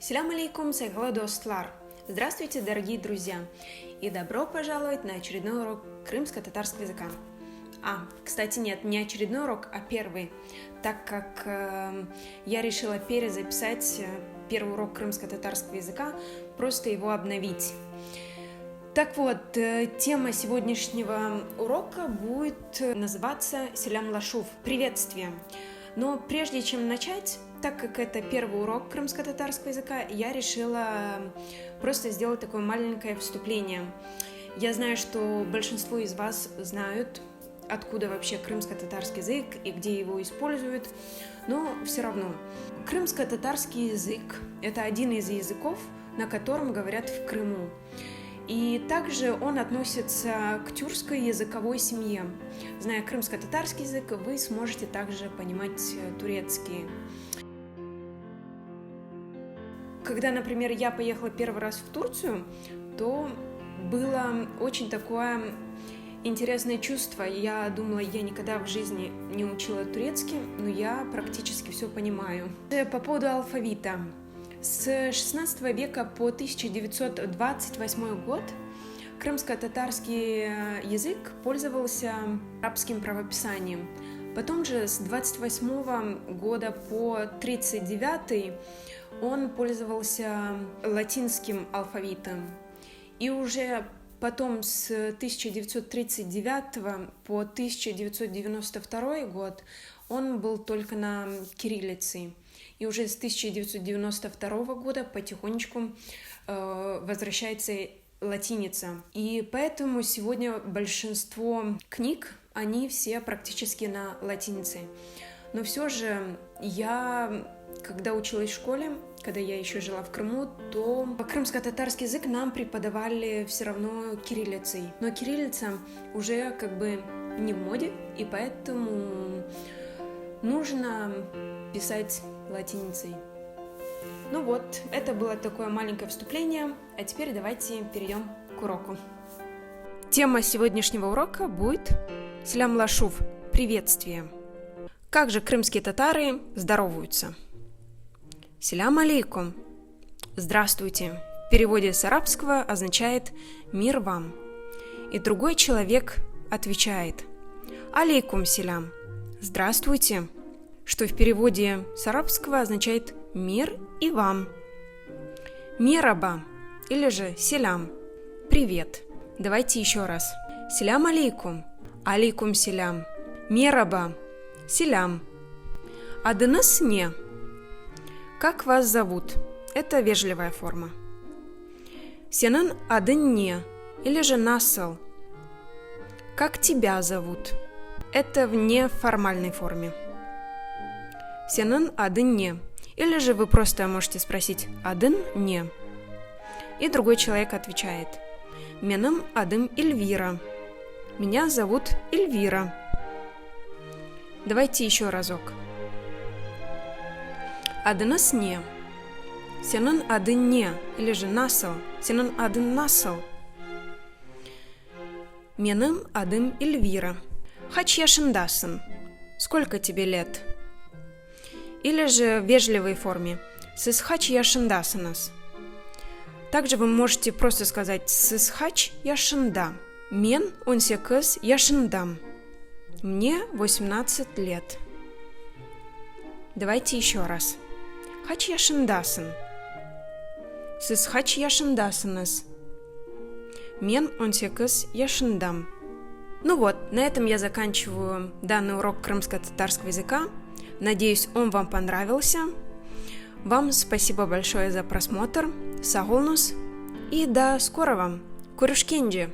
Салям алейкум, сайгала достлар. Здравствуйте, дорогие друзья, и добро пожаловать на очередной урок крымско-татарского языка. Кстати, нет, не очередной урок, а первый, так как я решила перезаписать первый урок крымско-татарского языка, просто его обновить. Так вот, тема сегодняшнего урока будет называться «Селям лашув» – «Приветствие». Но прежде чем начать, так как это первый урок крымско-татарского языка, я решила просто сделать такое маленькое вступление. Я знаю, что большинство из вас знают, откуда вообще крымско-татарский язык и где его используют, но все равно. Крымско-татарский язык – это один из языков, на котором говорят в Крыму. И также он относится к тюркской языковой семье. Зная крымско-татарский язык, вы сможете также понимать турецкий. Когда, например, я поехала первый раз в Турцию, то было очень такое интересное чувство. Я думала, я никогда в жизни не учила турецкий, но я практически все понимаю. По поводу алфавита. С 16 века по 1928 год крымско-татарский язык пользовался арабским правописанием. Потом же с 28 года по 39 он пользовался латинским алфавитом. И уже потом с 1939 по 1992 год он был только на кириллице. И уже с 1992 года потихонечку возвращается латиница. И поэтому сегодня большинство книг, они все практически на латинице. Но все же я, когда училась в школе, когда я еще жила в Крыму, то крымско-татарский язык нам преподавали все равно кириллицей. Но кириллица уже как бы не в моде, и поэтому нужно писать латиницей. Ну вот, это было такое маленькое вступление, а теперь давайте перейдем к уроку. Тема сегодняшнего урока будет «Селям лашув» – «Приветствие». Как же крымские татары здороваются? «Селям алейкум» – «Здравствуйте» в переводе с арабского означает «мир вам». И другой человек отвечает «Алейкум селям» – «Здравствуйте», что в переводе с арабского означает «мир и вам». Мераба или же селям – «привет». Давайте еще раз. Селям алейкум, алейкум селям, мераба, селям. Адыныс не. Как вас зовут? Это вежливая форма. Сенын адын не или же насыл. Как тебя зовут? Это в неформальной форме. Сенын адын не. Или же вы просто можете спросить адын не. И другой человек отвечает. Меным адым Эльвира. Меня зовут Эльвира. Давайте еще разок. Адыныс не. Сенын адын не. Или же насыл. Сенын адын насыл. Меным адым Эльвира. Хач яшындасын. Сколько тебе лет? Или же в вежливой форме. Сіз хач яшындасыныз. Также вы можете просто сказать «Сіз хач яшында». Мен 18 яшындам. Мне 18 лет. Давайте еще раз. Хач яшындасын. Сіз хач яшындасыныз. Мен 18 яшындам. Ну вот, на этом я заканчиваю данный урок крымско-татарского языка. Надеюсь, он вам понравился. Вам спасибо большое за просмотр. Сагулнус. И до скорого. Курюшкенджи.